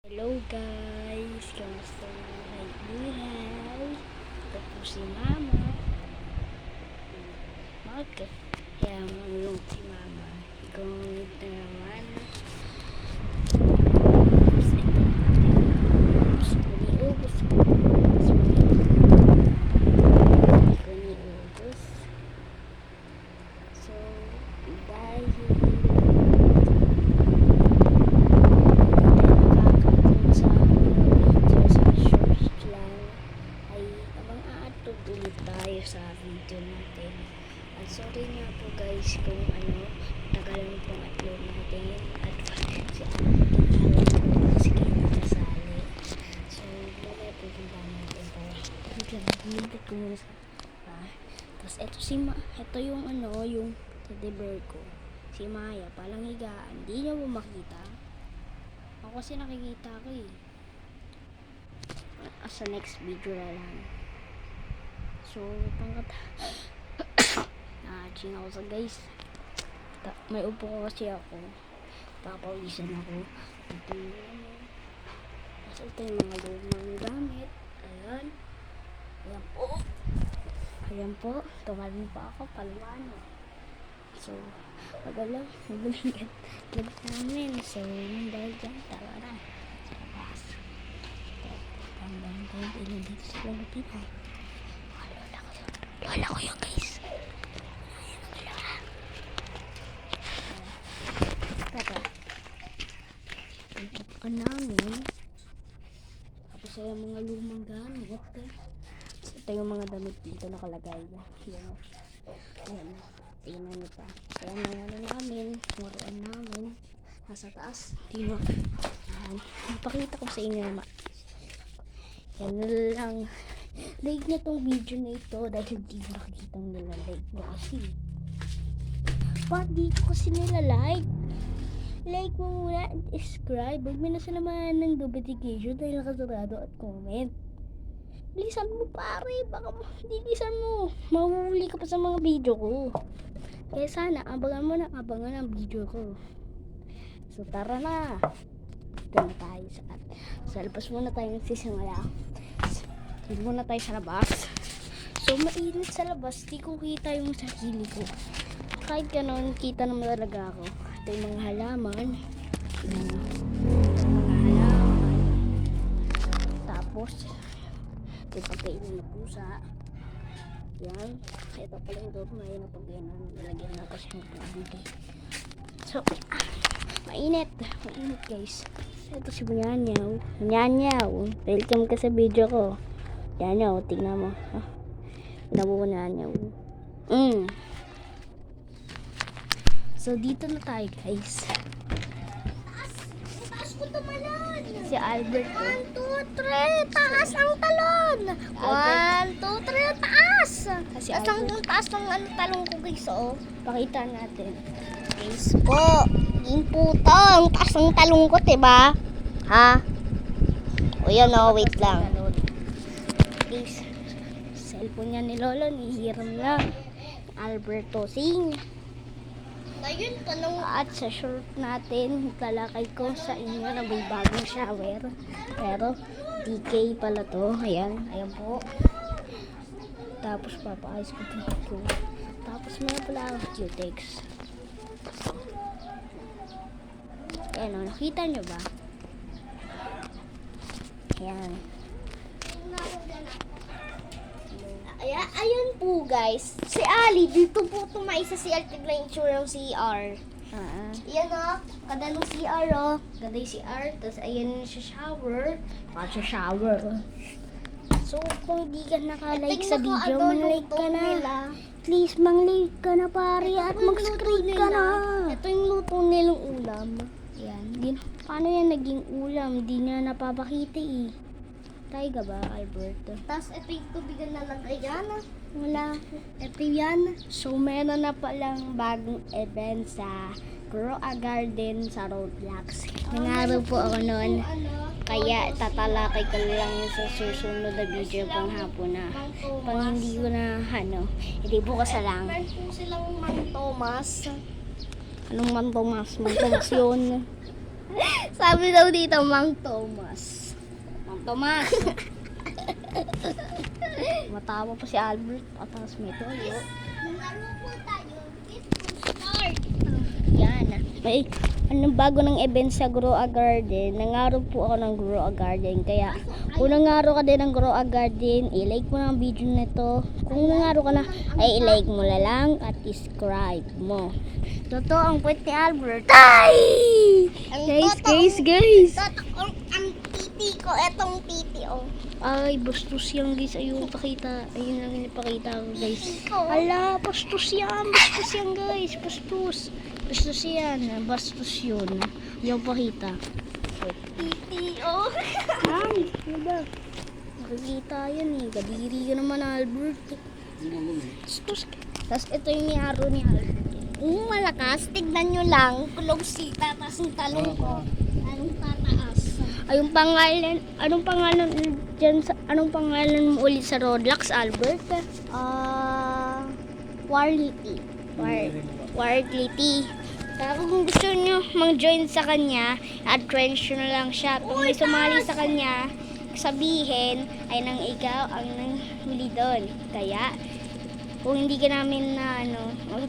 Hello guys! Kamusta ang buhay? Ito po si Mama. Bakit? Kaya manulong si Mama. Ikaw na naman. Tapos ito natin. Ubus ko. Ubus. So, dahil ulit tayo sa video natin. At sorry nga po guys kung tagalan pong upload natin at si kasi kayo nakasali. So mamaya pupunta natin para ko muna sa tapos ito yung yung teddy bear ko, si Maya, palang higaan. Hindi niyo mo makita, ako kasi nakikita ko sa next video na lang. So, ching ako sa guys. May upo ko kasi ako. Papawisan ako. Ito yung mga lumang gamit. Ayan. Ayan po. Ayan po. Tumalun pa ako. Palwano. So, magalang namin. So, dahil dyan, tara na. Sa labas. Tandaan tayo ilan dito sa Pilipinas. Lola ko yun guys. Ayan ang lola. Tara. Punta ka namin. Tapos ay mga lumang gamit. Ito yung mga damit dito nakalagay. Ayan. Ayan. Tingnan nyo pa. Ayan ang namin. Muruan namin. Nasa taas. Dino. Ayan. Ipakita ko sa inyo naman. Yan lang. Like na tong video na ito dahil hindi nakikita nila like mo kasi. Ba't di ko kasi nila like? Like mo muna and subscribe. Huwag mo na sila naman ng notification dahil nakasarado at comment. Bilisan mo pare. Baka bilisan mo. Mahuhuli ka pa sa mga video ko. Kaya sana abangan ang video ko. So tara na. Ito na tayo sa labas muna tayo nagsisimula. Hindi muna tayo sa labas. So, mainit sa labas. Di ko kita yung sarili ko. Kahit gano'n, kita naman talaga ako. Ito yung mga halaman. Tapos, ito yung pagkainin na pusa. Yan. Ito pala yung doon. May napagyanan. Nalagyan na kasi yung pagkainin. So, mainit. Mainit guys. Ito si Bunyanyaw. Bunyanyaw. Welcome ka sa video ko. Yan o, tignan mo. Nabunan niya. So, dito na tayo, guys. Taas ko tumalon. Si Albert. 1, 2, 3. Taas ang talon. 1, 2, 3. Taas. Kasi ang taas ng talong ko, guys. Oh. Pakita natin. Guys po. Yung puto. Ang taas ng talong ko, diba? Ha? O yan o, wait lang. Guys, cellphone niya ni Lolo, nihiram lang. Alberto Sing. Ayun, at sa short natin, talakay ko sa inyo na may bagong shower. Pero, DK pala to. Ayan, ayan po. Tapos, papaayos ko dito. Tapos, may pala ang cutex. Ayan o, nakita nyo ba? Ayan. Ayun po guys, si Ali dito po tumay sa CR, tignan yung itsura ng CR. Yan o, ganda ng CR o, ganda yung CR, tapos ayan siya shower, siya shower. So kung di ka naka-like sa video, mag-like ka na. Please, mag-like ka na pare at mag-subscribe ka na. Ito yung luto nilang ulam. Yan, paano yan naging ulam? Di niya napapakita eh. Tayo ka ba, Albert? Tapos ito yung tubigan na lagayan. Wala. Ito yan. So, meron na palang bagong event sa Grow a Garden sa Roblox. Nangarap po ako noon. Kaya tatalakay ko lang sa susunod na video pang hapon na. Pang hindi ko na, hindi po kasalang. Meron po silang Mang Tomas. Anong Mang Tomas? Mang Tomas yun. Sabi daw dito, Mang Thomas. Mang Thomas. Matawa pa si Albert. Patas may toyo. Ano po tayo? Start. Yan. May anong bago ng event sa Grow a Garden. Nangaro po ako ng Grow a Garden. Kaya kung nangaro ka din ng Grow a Garden, i-like mo na ang video na to. Kung nangaro ka na, ay i-like mo na lang at subscribe mo. Totoo ang puwet ni Albert. Ay! Guys. Ang titi ko, etong titi, oh. Ay, bastos yan guys. Ayun, pakita. Ayun lang yung ipakita ko guys. Ko. Ala, bastos yan. Bastos yan guys. Bastos. Bastos yan. Bastos yun. Yung pakita. Titi, oh. Ay, ano ba? Makikita yan eh. Kadiri ka naman, Albert. Bastos ka. Tapos ito yung niaro ni Albert. Malakas, tignan nyo lang. Kulog sita, tas yung talong ko. Anong tataas? Anong pangalan dyan sa, anong pangalan mo ulit sa Roblox, Albert? Warlity. Warlity. Kaya kung gusto nyo mang-join sa kanya, add-friends nyo na lang siya. Kung may sumali sa kanya, sabihin ay nang ikaw ang nanghuli doon. Kaya, kung hindi ka namin na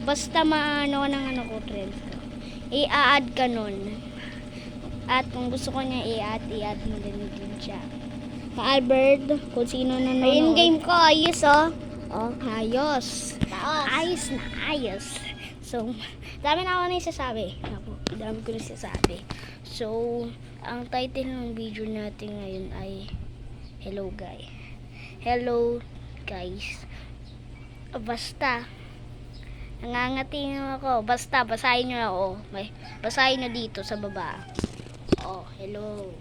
basta maano ka ng ko, friends ko, i-add ka nun. At kung gusto ko niya i-add mo din siya. Albert, kung sino nanonood. Ayun game ko, ayos, oh. Oh, ayos. Taos. Ayos na ayos. So, dami na ako na isasabi. Naku, dami ko na isasabi. So, ang title ng video natin ngayon ay Hello guys. Basta, nangangati na ako. Basta, basahin nyo ako. Basahin nyo dito sa baba. Oh, hello.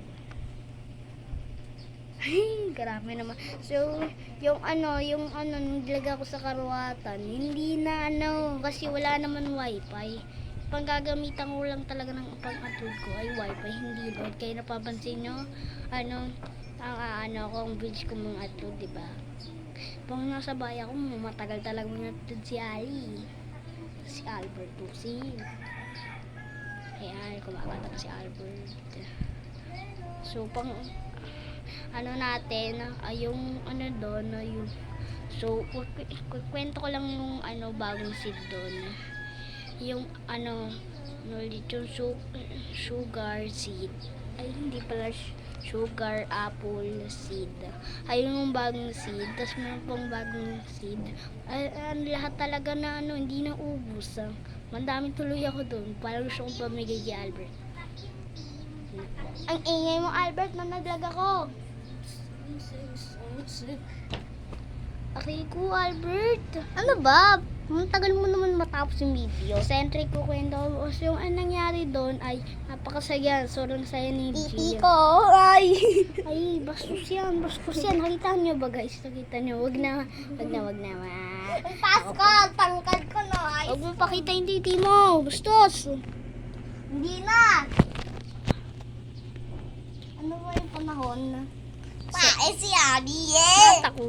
Ay, grabe naman. So, yung nilagay ko sa karuwatan, hindi na kasi wala naman wifi. Panggagamitan ko lang talaga ng pang-upload ko ay wifi, hindi load. Kaya napapansin nyo, ang video ko mga upload, diba? Pag nasa bayan ko, matagal talaga mga upload si Ali. Si Albert Tusi. Ayan, kumakanta si Albert. So, natin, yung doon, yung, so, kwento ko lang yung bagong seed doon. Yung yung sugar seed. Ay, hindi pala sugar apple seed. Ay, yung bagong seed. Tapos meron pong bagong seed. Ay, lahat talaga na hindi na ubus. Mandaming tuloy ako doon. Parang gusto kong pamigay kay Albert. Ang ingay mo, Albert, naglag ako. Okay ko, Albert. Ano ba? Tagal mo naman matapos yung video. Siyempre ko kwento ko. So, yung nangyari doon ay napakasaya. Sobrang saya ni Titi Gia. ko, ay. Ay, bastos yan. Nakita nyo ba guys? Nakita nyo. Wag na. Ang taas ko, ang tangkad ko, no. Ay, Huwag mo pakita yung titi mo. Bastos. hindi na. Ano ba yung panahon? Pa, si Abby, eh. Bata ko.